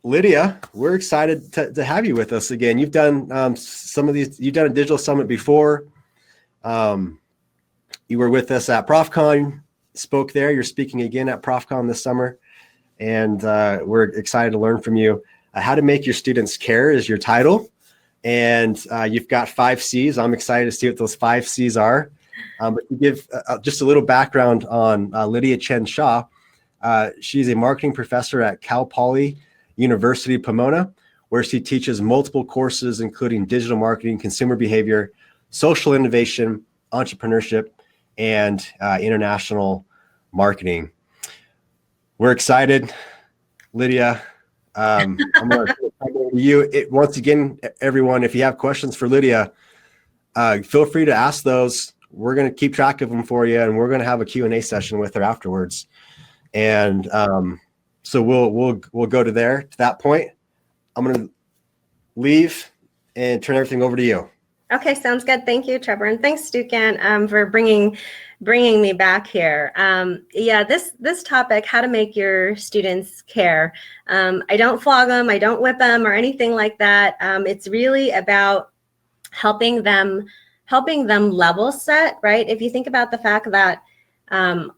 Lydia, we're excited to have you with us again. You've done some of these, you've done a digital summit before. You were with us at ProfCon, spoke there. You're speaking again at ProfCon this summer. And we're excited to learn from you. How to Make Your Students Care is your title. And you've got 5 C's. I'm excited to see what those 5 C's are. But to give just a little background on Lydia Chen Shah, she's a marketing professor at Cal Poly University Pomona, where she teaches multiple courses, including digital marketing, consumer behavior, social innovation, entrepreneurship, and international marketing. We're excited, Lydia. I'm going to come over to you. Once again, everyone, if you have questions for Lydia, feel free to ask those. We're going to keep track of them for you, and we're going to have a Q&A session with her afterwards. And so we'll go to that point. I'm going to leave and turn everything over to you. Okay, sounds good. Thank you, Trevor, and thanks, Stukan, for bringing me back here. Yeah, this topic, how to make your students care. I don't flog them, I don't whip them, or anything like that. It's really about helping them level set, right? If you think about the fact that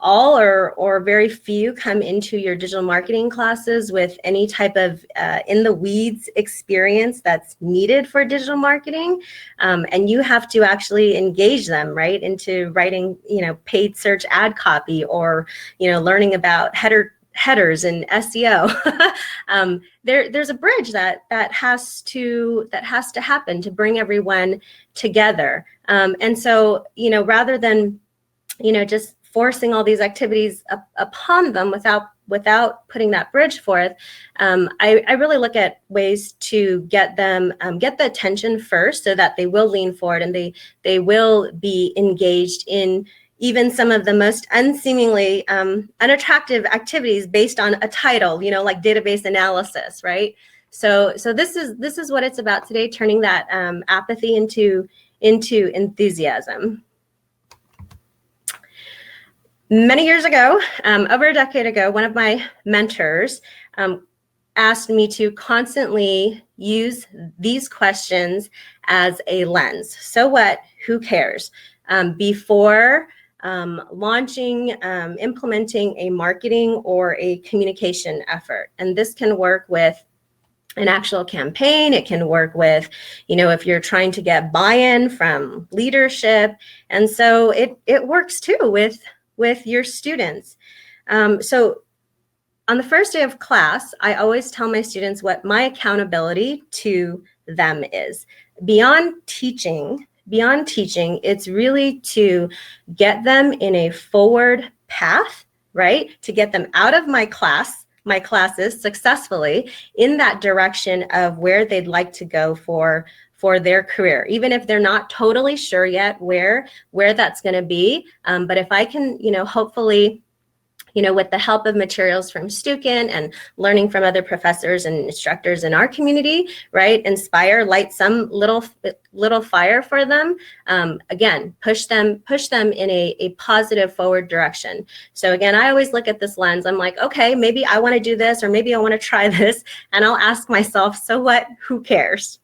all or very few come into your digital marketing classes with any type of in the weeds experience that's needed for digital marketing, and you have to actually engage them right into writing, paid search ad copy, or learning about headers and SEO. There's a bridge that has to happen to bring everyone together, and so rather than just forcing all these activities upon them without putting that bridge forth, I really look at ways to get them get the attention first, so that they will lean forward and they will be engaged in even some of the most unseemingly unattractive activities based on a title, like database analysis, right? So this is what it's about today, turning that apathy into enthusiasm. Many years ago, over a decade ago, one of my mentors asked me to constantly use these questions as a lens. So what? Who cares? Before launching, implementing a marketing or a communication effort. And this can work with an actual campaign. It can work with, if you're trying to get buy-in from leadership. And so it works too with your students. So on the first day of class, I always tell my students what my accountability to them is. Beyond teaching, it's really to get them in a forward path, right? To get them out of my classes successfully in that direction of where they'd like to go for their career, even if they're not totally sure yet where that's going to be. But if I can, hopefully, with the help of materials from Stukan and learning from other professors and instructors in our community, right, light some little fire for them. Again, push them in a positive forward direction. So again, I always look at this lens. I'm like, okay, maybe I want to do this, or maybe I want to try this, and I'll ask myself, so what? Who cares?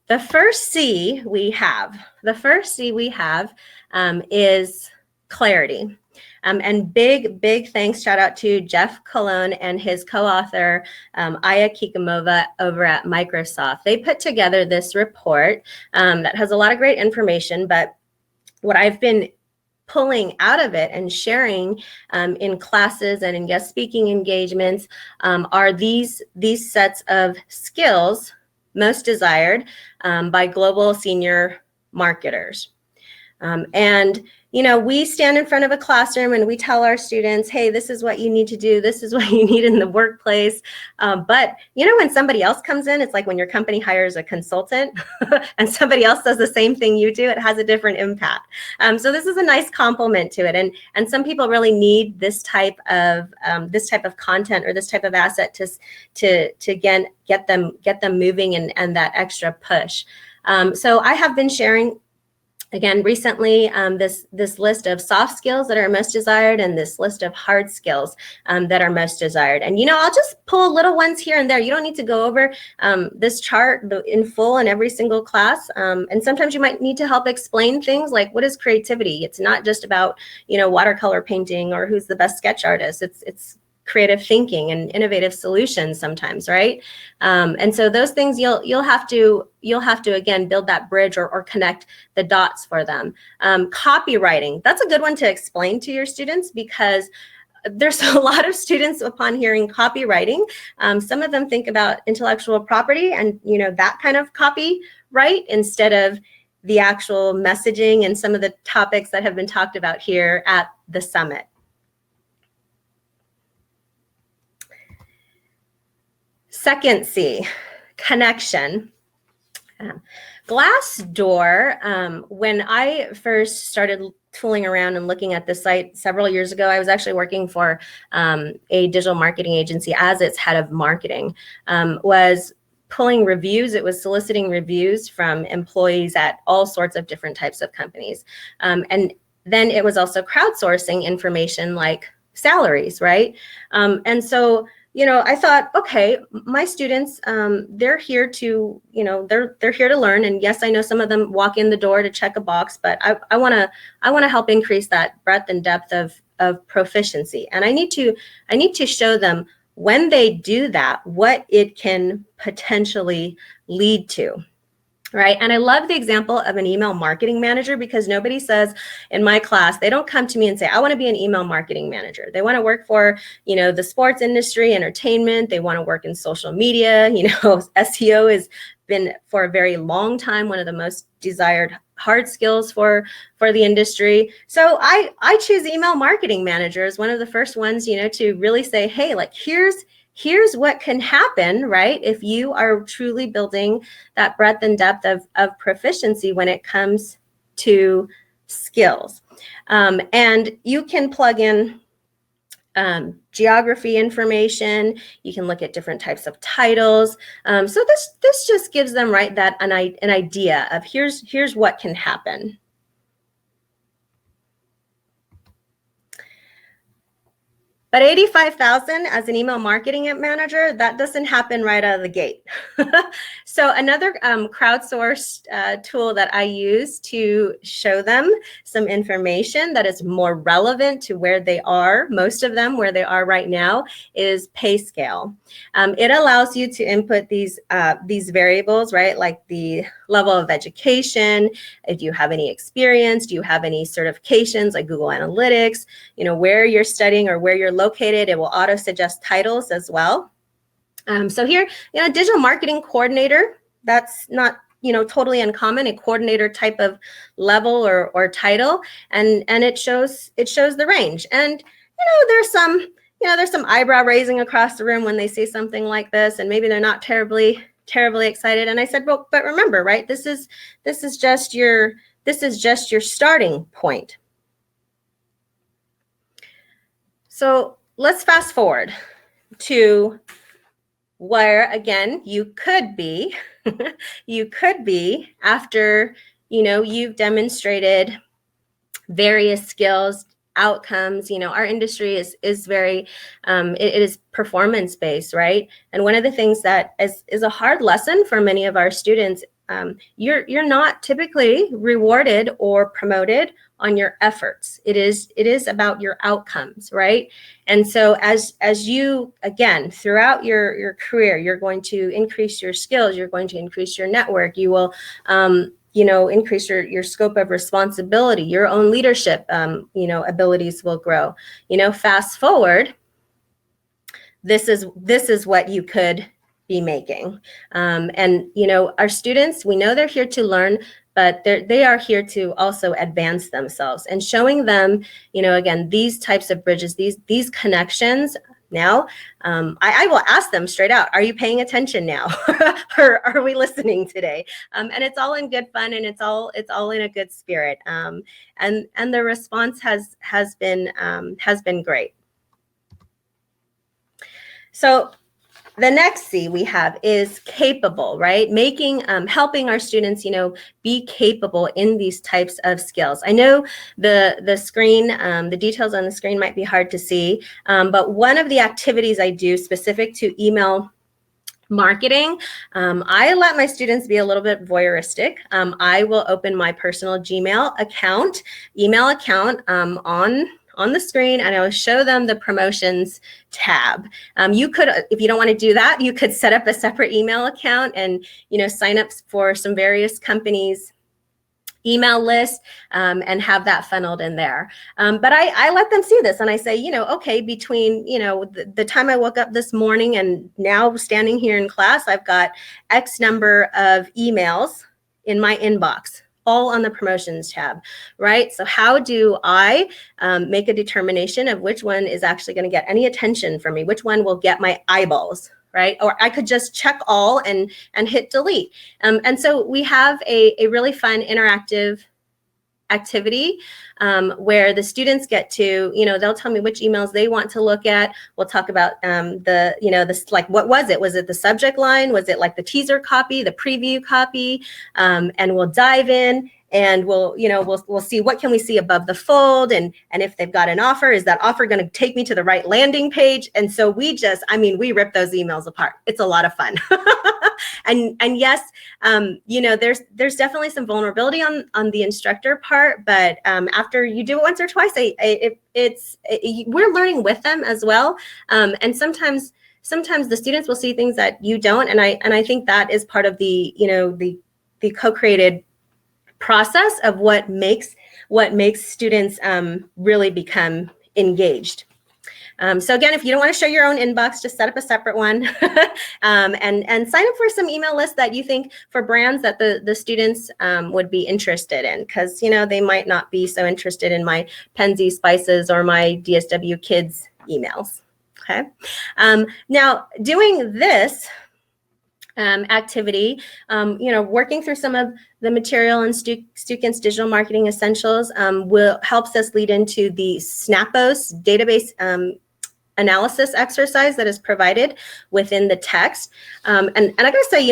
The first C we have is clarity. And big thanks, shout out to Jeff Colon and his co-author, Aya Kikamova over at Microsoft. They put together this report that has a lot of great information, but what I've been pulling out of it and sharing in classes and in guest speaking engagements are these sets of skills most desired by global senior marketers. And we stand in front of a classroom and we tell our students, hey, this is what you need to do. This is what you need in the workplace. But when somebody else comes in, it's like when your company hires a consultant and somebody else does the same thing you do, it has a different impact. So this is a nice complement to it. And some people really need this type of content or this type of asset to again, get them moving and that extra push. So I have been sharing Again, recently, this list of soft skills that are most desired and this list of hard skills that are most desired. And, I'll just pull little ones here and there. You don't need to go over this chart in full in every single class. And sometimes you might need to help explain things like, what is creativity? It's not just about, watercolor painting or who's the best sketch artist. It's creative thinking and innovative solutions sometimes, right? And so those things you'll have to again build that bridge or connect the dots for them. Copywriting, that's a good one to explain to your students, because there's a lot of students upon hearing copywriting, some of them think about intellectual property and that kind of copyright instead of the actual messaging and some of the topics that have been talked about here at the summit. Second C, connection. Glassdoor, when I first started tooling around and looking at the site several years ago, I was actually working for a digital marketing agency as its head of marketing, was pulling reviews. It was soliciting reviews from employees at all sorts of different types of companies. And then it was also crowdsourcing information like salaries, right? And so I thought, okay, my students, they're here to, they're here to learn. And yes, I know some of them walk in the door to check a box, but I want to help increase that breadth and depth of proficiency. And I need to show them when they do that, what it can potentially lead to. Right. And I love the example of an email marketing manager, because nobody says in my class, they don't come to me and say, I want to be an email marketing manager. They want to work for, the sports industry, entertainment. They want to work in social media. SEO has been for a very long time one of the most desired hard skills for the industry. So I choose email marketing managers, one of the first ones, to really say, hey, like here's what can happen, right? If you are truly building that breadth and depth of proficiency when it comes to skills. And you can plug in geography information. You can look at different types of titles. So this just gives them, right, that an idea of here's what can happen. But 85,000 as an email marketing manager, that doesn't happen right out of the gate. So another crowdsourced tool that I use to show them some information that is more relevant to where they are, most of them where they are right now, is PayScale. It allows you to input these variables, right? Like the level of education, if you have any experience, do you have any certifications like Google Analytics, where you're studying or where you're located. It will auto suggest titles as well. So here, digital marketing coordinator, that's not, totally uncommon, a coordinator type of level or title, and it shows the range. And, there's some eyebrow raising across the room when they see something like this, and maybe they're not terribly excited. And I said, well, but remember, right, this is just your starting point. So let's fast forward to where, again, you could be after, you've demonstrated various skills, outcomes. Our industry is very, it is performance-based, right? And one of the things that is a hard lesson for many of our students, you're not typically rewarded or promoted on your efforts. It is about your outcomes, right? And so as you, again, throughout your career, you're going to increase your skills, you're going to increase your network, you will increase your scope of responsibility, your own leadership abilities will grow. Fast forward, this is what you could be making. And our students, we know they're here to learn, but they are here to also advance themselves, and showing them, again, these types of bridges, these connections. Now, I will ask them straight out, are you paying attention now? Or are we listening today? And it's all in good fun, and it's all in a good spirit. And the response has been great. So The next C we have is capable, right? Helping our students, be capable in these types of skills. I know the screen, the details on the screen might be hard to see, but one of the activities I do specific to email marketing, I let my students be a little bit voyeuristic. I will open my personal email account on the screen, and I will show them the promotions tab. You could, if you don't want to do that, you could set up a separate email account and sign up for some various companies' email list and have that funneled in there. But I let them see this, and I say, okay, between the time I woke up this morning and now standing here in class, I've got X number of emails in my inbox, all on the promotions tab, right? So how do I make a determination of which one is actually going to get any attention from me, which one will get my eyeballs, right? Or I could just check all and hit delete. And so we have a really fun interactive activity where the students get to, they'll tell me which emails they want to look at. We'll talk about like, what was it? Was it the subject line? Was it like the teaser copy, the preview copy? And we'll dive in and we'll see what can we see above the fold, and if they've got an offer, is that offer going to take me to the right landing page? And so we rip those emails apart. It's a lot of fun. And yes, there's definitely some vulnerability on the instructor part, but after you do it once or twice, we're learning with them as well. And sometimes the students will see things that you don't, and I think that is part of the co-created process of what makes students really become engaged. So again, if you don't want to show your own inbox, just set up a separate one and sign up for some email lists that you think for brands that the students would be interested in, because they might not be so interested in my Penzi Spices or my DSW Kids emails. Okay. Now doing this activity, working through some of the material in Stukin's Digital Marketing Essentials helps us lead into the Snapos database analysis exercise that is provided within the text. And I gotta say,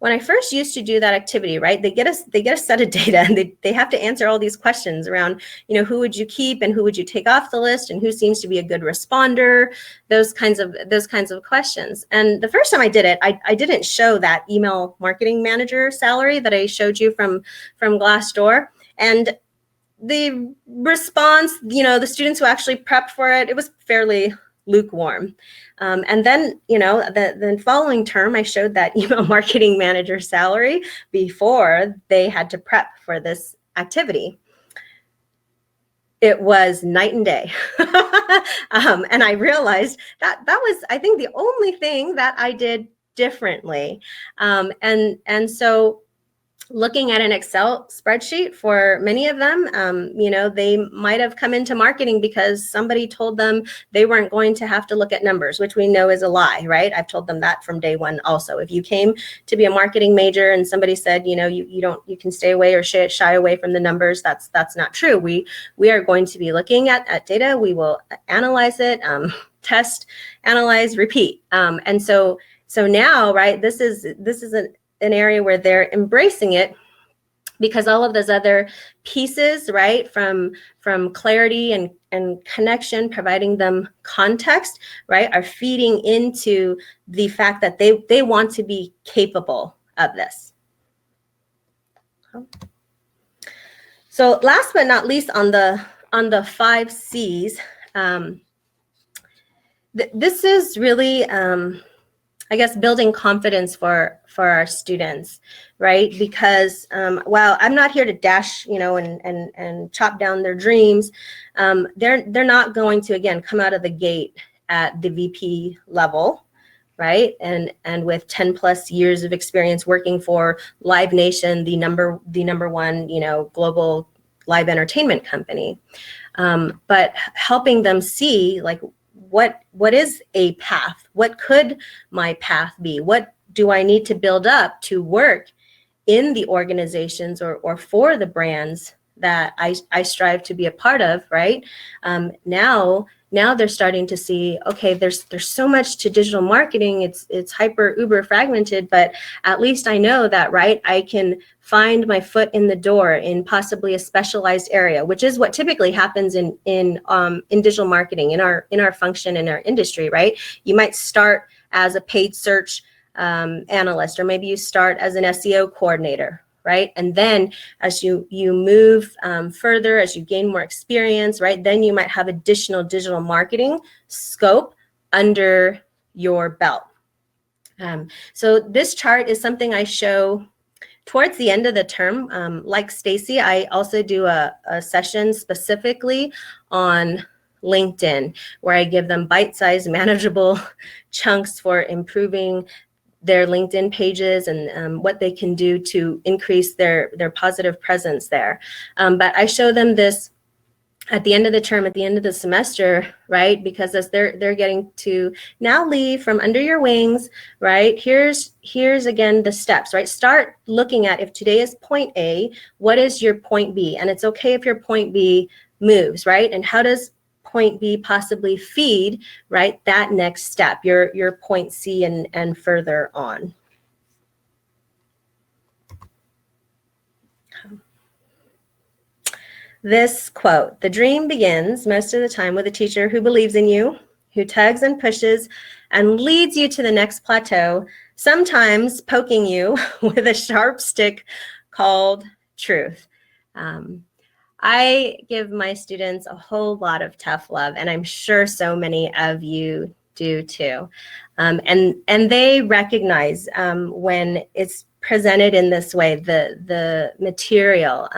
when I first used to do that activity, right, they get a set of data, and they have to answer all these questions around, who would you keep and who would you take off the list, and who seems to be a good responder, those kinds of questions. And the first time I did it, I didn't show that email marketing manager salary that I showed you from Glassdoor. And the response, the students who actually prepped for it, it was fairly lukewarm. And then, the following term, I showed that email marketing manager salary before they had to prep for this activity. It was night and day. And I realized that was, I think, the only thing that I did differently. And so looking at an Excel spreadsheet for many of them, they might have come into marketing because somebody told them they weren't going to have to look at numbers, which we know is a lie, right? I've told them that from day one also. If you came to be a marketing major and somebody said, you can stay away or shy away from the numbers, that's not true. We are going to be looking at data. We will analyze it, test, analyze, repeat. And so now, right, this is an area where they're embracing it, because all of those other pieces, right, from clarity and connection, providing them context, right, are feeding into the fact that they want to be capable of this. So last but not least, on the 5 C's, this is really I guess building confidence for our students, right? Because while I'm not here to dash, and chop down their dreams, they're not going to, again, come out of the gate at the VP level, right? And with 10 plus years of experience working for Live Nation, the number one, global live entertainment company, but helping them see, like, what is a path? What could my path be? What do I need to build up to work in the organizations or for the brands that I strive to be a part of, right? Now now they're starting to see, okay, there's so much to digital marketing. It's hyper uber fragmented, but at least I know that, right, I can find my foot in the door in possibly a specialized area, which is what typically happens in digital marketing, in our function, in our industry, right? You might start as a paid search analyst, or maybe you start as an SEO coordinator, right? And then as you move further, as you gain more experience, right, then you might have additional digital marketing scope under your belt. So this chart is something I show towards the end of the term. Like Stacy, I also do a session specifically on LinkedIn, where I give them bite-sized, manageable chunks for improving their LinkedIn pages and what they can do to increase their positive presence there. But I show them this at the end of the term, at the end of the semester, right? Because as they're getting to now leave from under your wings, right? Here's again the steps, right? Start looking at, if today is point A, what is your point B? And it's okay if your point B moves, right? And how does point B possibly feed, right, that next step, your point C and further on? This quote: "The dream begins most of the time with a teacher who believes in you, who tugs and pushes and leads you to the next plateau, sometimes poking you with a sharp stick called truth." I give my students a whole lot of tough love, and I'm sure so many of you do too. And they recognize when it's presented in this way, the material,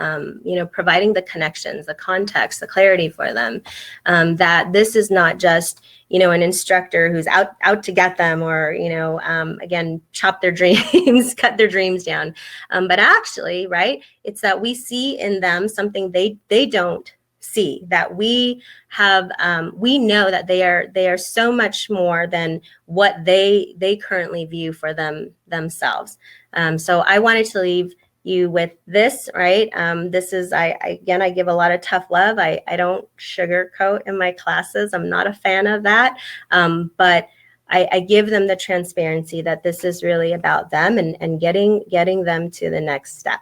providing the connections, the context, the clarity for them, that this is not just, an instructor who's out to get them, or, again, chop their dreams, cut their dreams down. But actually, right, it's that we see in them something they don't see, that we have, we know that they are so much more than what they currently view for themselves. So I wanted to leave you with this, right? This is, I give a lot of tough love. I don't sugarcoat in my classes. I'm not a fan of that. But I give them the transparency that this is really about them and getting them to the next step.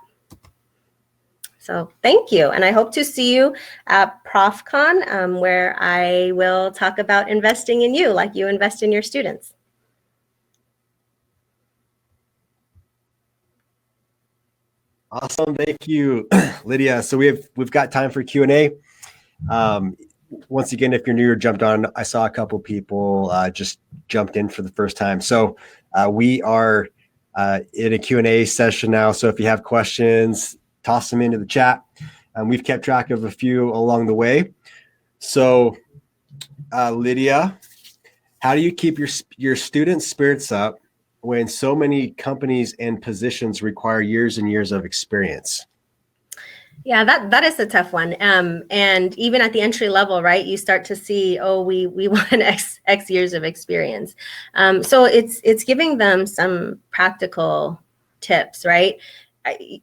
So thank you. And I hope to see you at ProfCon, where I will talk about investing in you like you invest in your students. Awesome, thank you, Lydia. So we've got time for Q&A. Once again, if you're new or jumped on, I saw a couple people just jumped in for the first time. So we are in a Q&A session now. So if you have questions, toss them into the chat. We've kept track of a few along the way. So Lydia, how do you keep your students' spirits up when so many companies and positions require years and years of experience? Yeah, that is a tough one. And even at the entry level, right, you start to see, oh, we want X years of experience. So it's giving them some practical tips, right? I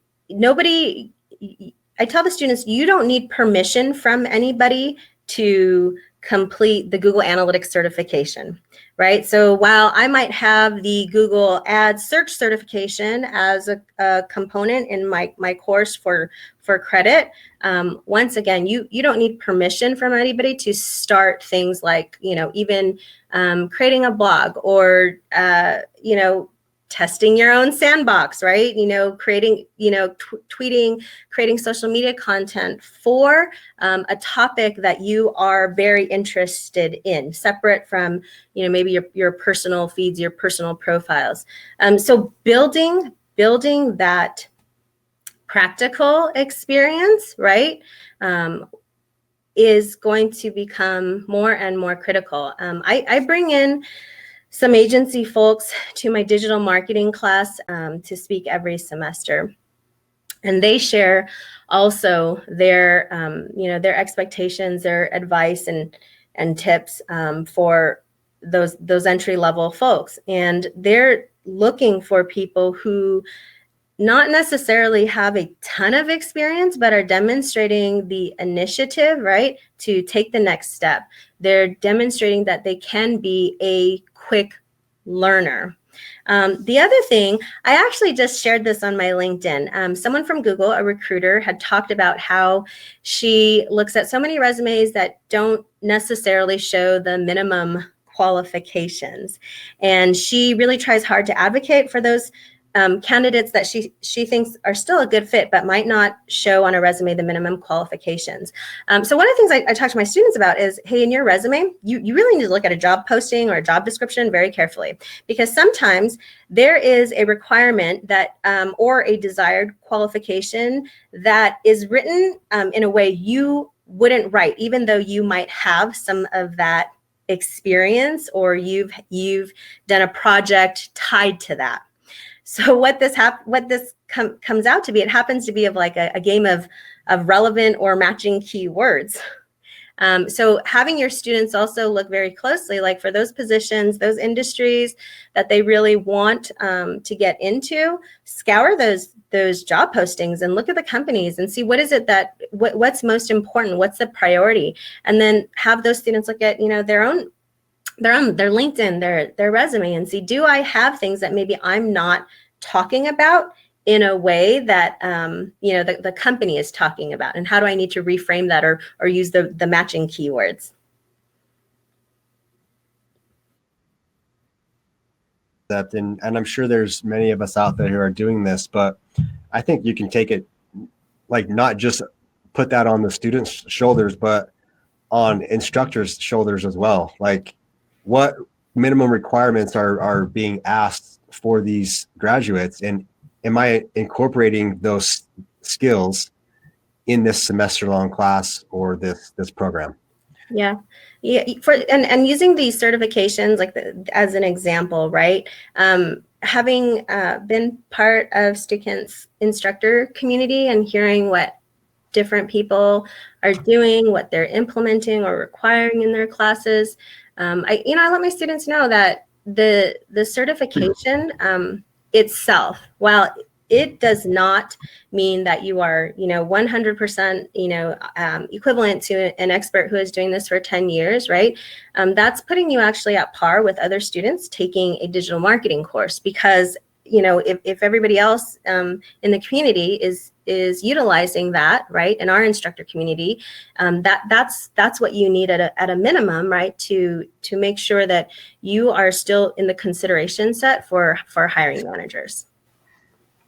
tell the students, you don't need permission from anybody to complete the Google Analytics certification, right? So while I might have the Google Ads search certification as a component in my course for credit, once again, you don't need permission from anybody to start things like, even creating a blog, or, testing your own sandbox, right? Creating, tweeting, creating social media content for a topic that you are very interested in, separate from, maybe your personal feeds, your personal profiles. So building that practical experience, right, is going to become more and more critical. I bring in some agency folks to my digital marketing class to speak every semester. And they share also their, their expectations, their advice and tips for those entry level folks. And they're looking for people who not necessarily have a ton of experience, but are demonstrating the initiative, right, to take the next step. They're demonstrating that they can be a quick learner. The other thing, I actually just shared this on my LinkedIn. Someone from Google, a recruiter, had talked about how she looks at so many resumes that don't necessarily show the minimum qualifications. And she really tries hard to advocate for those candidates that she thinks are still a good fit, but might not show on a resume the minimum qualifications. So one of the things I talk to my students about is, hey, in your resume, you really need to look at a job posting or a job description very carefully, because sometimes there is a requirement that or a desired qualification that is written in a way you wouldn't write, even though you might have some of that experience or you've done a project tied to that. So what this comes out to be, it happens to be of like a game of relevant or matching keywords. So having your students also look very closely, like for those positions, those industries that they really want to get into, scour those job postings and look at the companies and see what is it that what's most important, what's the priority, and then have those students look at their LinkedIn, their resume, and see, do I have things that maybe I'm not talking about in a way that the company is talking about, and how do I need to reframe that or use the matching keywords? And I'm sure there's many of us out there who are doing this, but I think you can take it, like, not just put that on the students' shoulders, but on instructors' shoulders as well. Like, what minimum requirements are being asked for these graduates, and am I incorporating those skills in this semester-long class or this program? Yeah. And using these certifications as an example, right? Having been part of Stukent's instructor community and hearing what different people are doing, what they're implementing or requiring in their classes, I let my students know that the certification itself, while it does not mean that you are 100% equivalent to an expert who is doing this for 10 years, right? That's putting you actually at par with other students taking a digital marketing course, because if everybody else in the community is utilizing that, right, in our instructor community, that's what you need at a minimum, right, to make sure that you are still in the consideration set for hiring managers.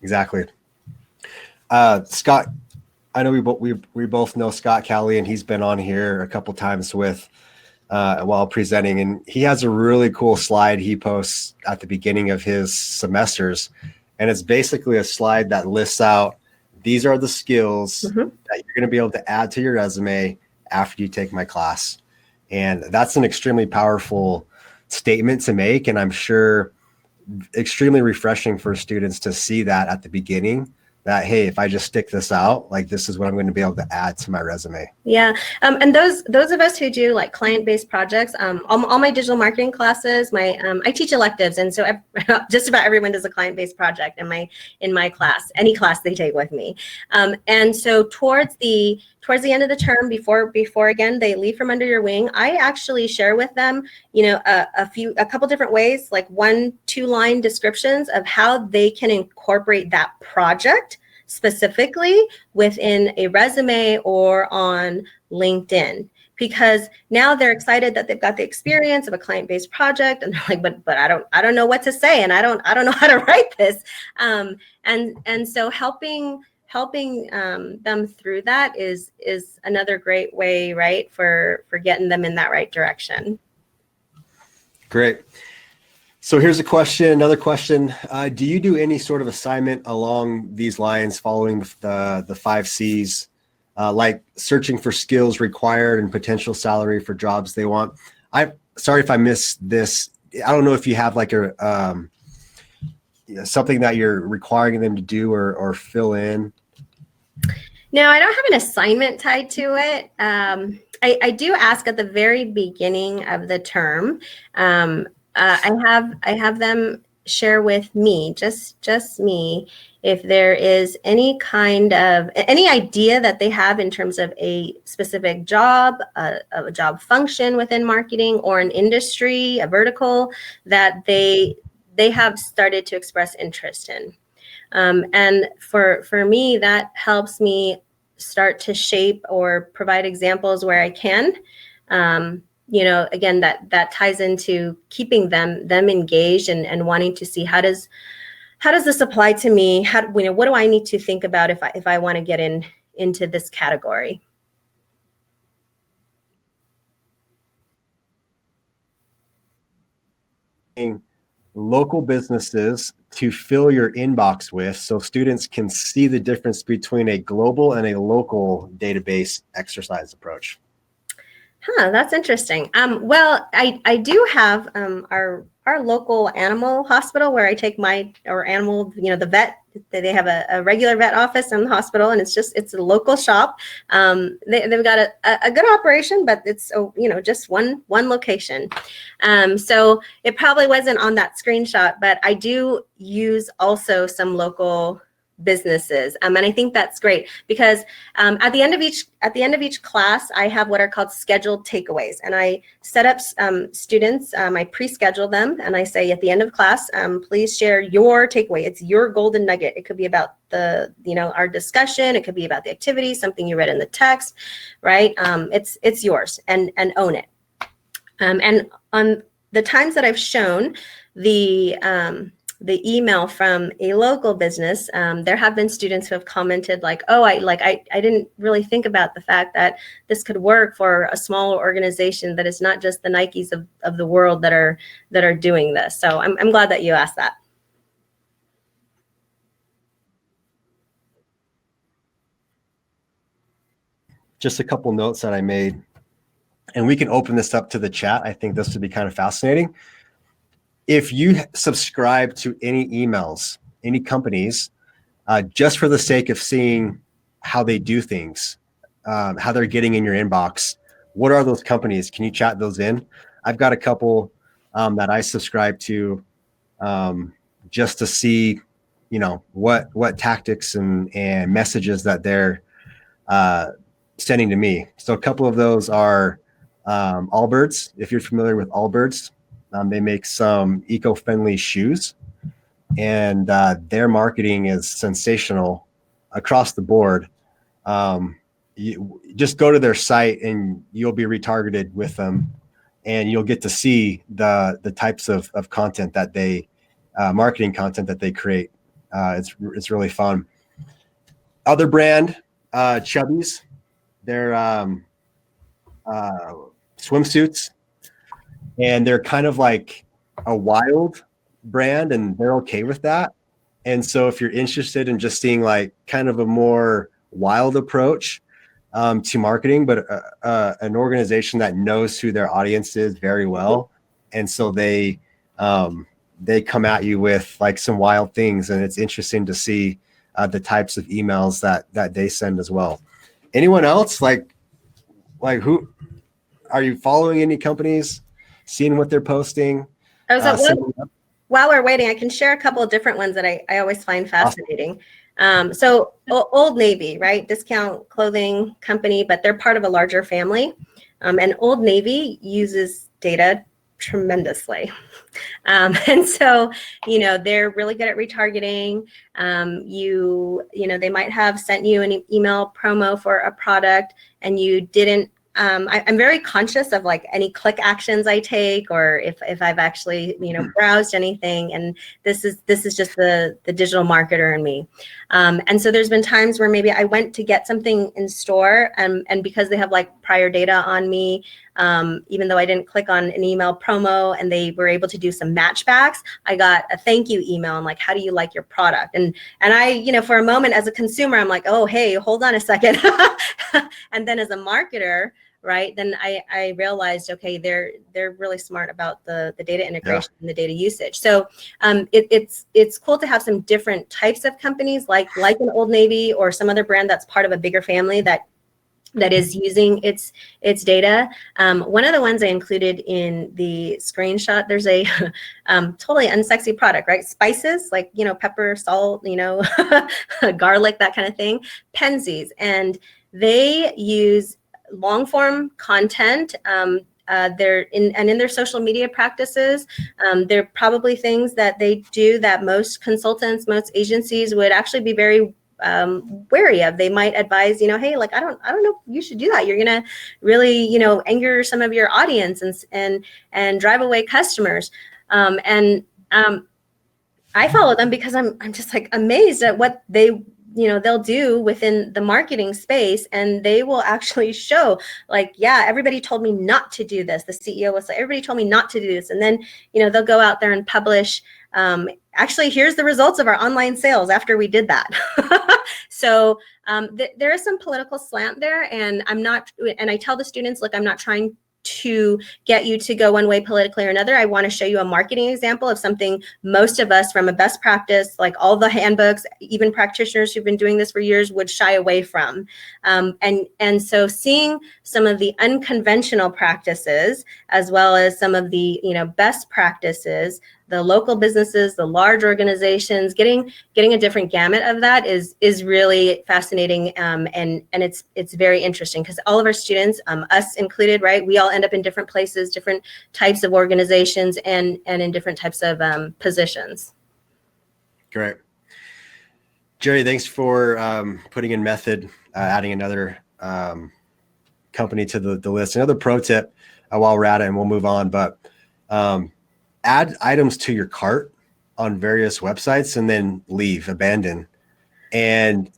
Exactly. Scott, I know we both know Scott Cowley, and he's been on here a couple times while presenting, and he has a really cool slide he posts at the beginning of his semesters, and it's basically a slide that lists out, these are the skills that you're going to be able to add to your resume after you take my class. And that's an extremely powerful statement to make, and I'm sure extremely refreshing for students to see that at the beginning, that, hey, if I just stick this out, like, this is what I'm going to be able to add to my resume. Yeah. And those of us who do like client-based projects, all my digital marketing classes, I teach electives. And so just about everyone does a client-based project in my class, any class they take with me. And so towards the end of the term, before again, they leave from under your wing, I actually share with them, a couple different ways, like 1-2 line descriptions of how they can incorporate that project specifically within a resume or on LinkedIn, because now they're excited that they've got the experience of a client-based project, and they're like, but I don't know what to say, and I don't know how to write this, and so helping them through that is another great way, right, for getting them in that right direction. Great. So here's another question. Do you do any sort of assignment along these lines, following the 5 C's, like searching for skills required and potential salary for jobs they want? Sorry if I missed this. I don't know if you have like something that you're requiring them to do or fill in. No, I don't have an assignment tied to it. I do ask at the very beginning of the term. I have them share with me, just me, if there is any kind of any idea that they have in terms of a specific job, a job function within marketing, or an industry, a vertical that they have started to express interest in. And for me, that helps me start to shape or provide examples where I can. Again, that ties into keeping them engaged and wanting to see how does this apply to me? What do I need to think about if I want to get into this category? Local businesses to fill your inbox with, so students can see the difference between a global and a local database exercise approach. That's interesting. Well, I do have our local animal hospital where I take our animal, the vet. They have a regular vet office in the hospital, and it's a local shop. They've got a good operation, but it's just one location. So it probably wasn't on that screenshot, but I do use also some local businesses, and I think that's great because at the end of each class, I have what are called scheduled takeaways, and I set up students. I pre-schedule them, and I say at the end of class, please share your takeaway. It's your golden nugget. It could be about our discussion. It could be about the activity, something you read in the text, right? It's yours, and own it. And on the times that I've shown the email from a local business, there have been students who have commented like, oh, I didn't really think about the fact that this could work for a smaller organization that is not just the Nikes of the world that are doing this. So I'm glad that you asked that. Just a couple notes that I made, and we can open this up to the chat. I think this would be kind of fascinating. If you subscribe to any emails, any companies, just for the sake of seeing how they do things, how they're getting in your inbox, what are those companies? Can you chat those in? I've got a couple that I subscribe to just to see, what tactics and messages that they're sending to me. So a couple of those are Allbirds. If you're familiar with Allbirds, they make some eco-friendly shoes, and their marketing is sensational across the board. You just go to their site and you'll be retargeted with them, and you'll get to see the types of content that they marketing content that they create. It's really fun. Other brand, Chubbies, they're swimsuits, and they're kind of like a wild brand, and they're okay with that. And so if you're interested in just seeing like kind of a more wild approach to marketing, but an organization that knows who their audience is very well, and so they come at you with like some wild things, and it's interesting to see the types of emails that they send as well. Anyone else like who are you following? Any companies, seeing what they're posting? While we're waiting, I can share a couple of different ones that I always find fascinating. So Old Navy, right? Discount clothing company, but they're part of a larger family. And Old Navy uses data tremendously. And so, they're really good at retargeting. They might have sent you an email promo for a product and you didn't. I'm very conscious of like any click actions I take, or if I've actually browsed anything, and this is just the digital marketer in me. And so there's been times where maybe I went to get something in store, and because they have like prior data on me, even though I didn't click on an email promo, and they were able to do some matchbacks, I got a thank you email and like, how do you like your product? And I, for a moment as a consumer, I'm like, oh, hey, hold on a second. And then as a marketer, right, then I realized, okay, they're really smart about the data integration and the data usage. So it's cool to have some different types of companies like an Old Navy or some other brand that's part of a bigger family that that is using its data. One of the ones I included in the screenshot, there's a totally unsexy product, right? Spices like, pepper, salt, garlic, that kind of thing, Pensies. And they use long form content. They're in their social media practices. They're probably things that they do that most consultants, most agencies would actually be very wary of. They might advise, hey, like, I don't know, you should do that. You're going to really, anger some of your audience and drive away customers. I follow them because I'm just like amazed at what they'll do within the marketing space, and they will actually show like, yeah, everybody told me not to do this. The CEO was like, everybody told me not to do this. And then, they'll go out there and publish, actually, here's the results of our online sales after we did that. So there is some political slant there, and I tell the students, look, I'm not trying to get you to go one way politically or another. I want to show you a marketing example of something most of us, from a best practice, like all the handbooks, even practitioners who've been doing this for years, would shy away from. And so seeing some of the unconventional practices, as well as some of the best practices, the local businesses, the large organizations, getting a different gamut of that is really fascinating, and it's very interesting, because all of our students, us included, right, we all end up in different places, different types of organizations, and in different types of positions. Great. Jerry, thanks for putting in method, adding another company to the list. Another pro tip while we're at it, and we'll move on, but add items to your cart on various websites and then abandon. And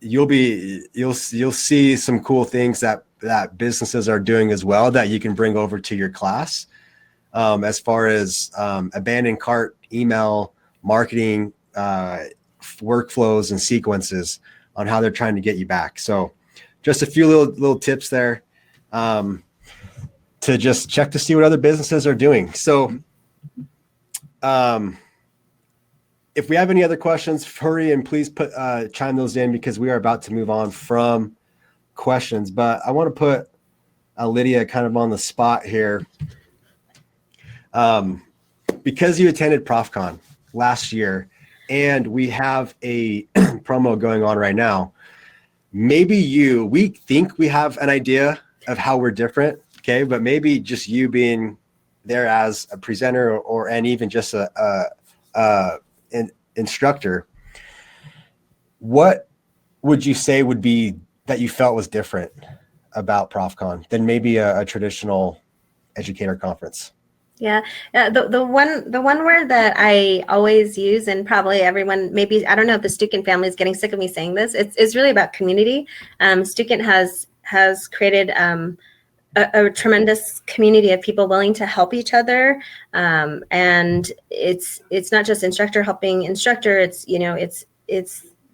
you'll see some cool things that businesses are doing as well that you can bring over to your class, as far as abandoned cart, email marketing, workflows and sequences on how they're trying to get you back. So just a few little tips there, to just check to see what other businesses are doing. So if we have any other questions, hurry and please chime those in, because we are about to move on from questions. But I want to put Lydia kind of on the spot here, because you attended ProfCon last year, and we have a promo going on right now. Maybe we think we have an idea of how we're different, okay? But maybe just you being there as a presenter and even just an instructor, what would you say would be that you felt was different about ProfCon than maybe a traditional educator conference? Yeah. The one word that I always use, and probably everyone, maybe, I don't know if the Stukin family is getting sick of me saying this, it's really about community. Stukin has created a tremendous community of people willing to help each other, and it's not just instructor helping instructor. It's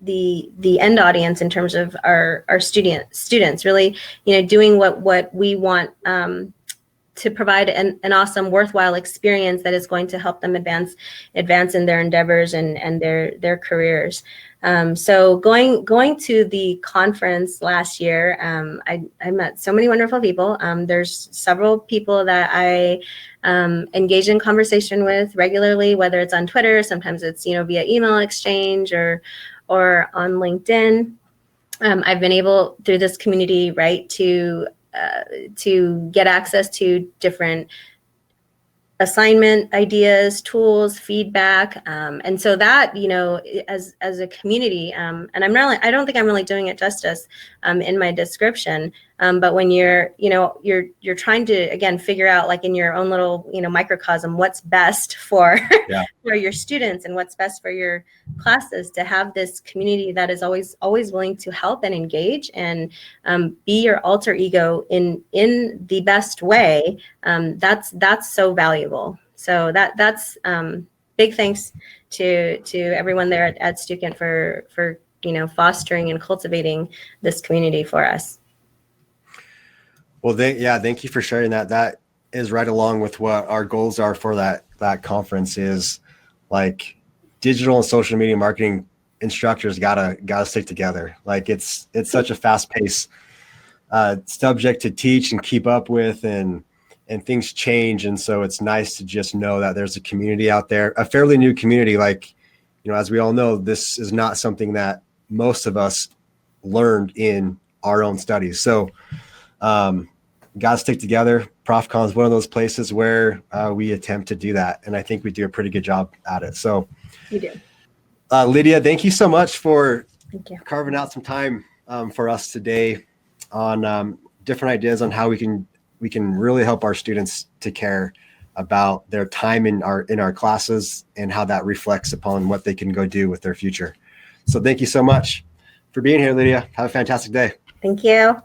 the end audience in terms of our students really doing what we want, to provide an awesome, worthwhile experience that is going to help them advance in their endeavors and their careers. So going to the conference last year, I met so many wonderful people. There's several people that I engage in conversation with regularly, whether it's on Twitter, sometimes it's via email exchange or on LinkedIn. I've been able, through this community, right, to get access to different assignment ideas, tools, feedback, and so that as a community, and I don't think I'm really doing it justice in my description, but when you're trying to, again, figure out, like, in your own little microcosm, what's best for for your students and what's best for your classes, to have this community that is always willing to help and engage and be your alter ego in the best way, that's so valuable. So that's big thanks to everyone there at Stukin for fostering and cultivating this community for us. Well, thank you for sharing that. That is right along with what our goals are for that conference, is like digital and social media marketing instructors gotta stick together. Like it's such a fast pace subject to teach and keep up with, and things change. And so it's nice to just know that there's a community out there, a fairly new community. Like, as we all know, this is not something that most of us learned in our own studies. So got to stick together. ProfCon is one of those places where we attempt to do that. And I think we do a pretty good job at it. So You do. Lydia, thank you so much for Thank you. carving out some time for us today on different ideas on how we can really help our students to care about their time in our classes and how that reflects upon what they can go do with their future. So thank you so much for being here, Lydia. Have a fantastic day. Thank you.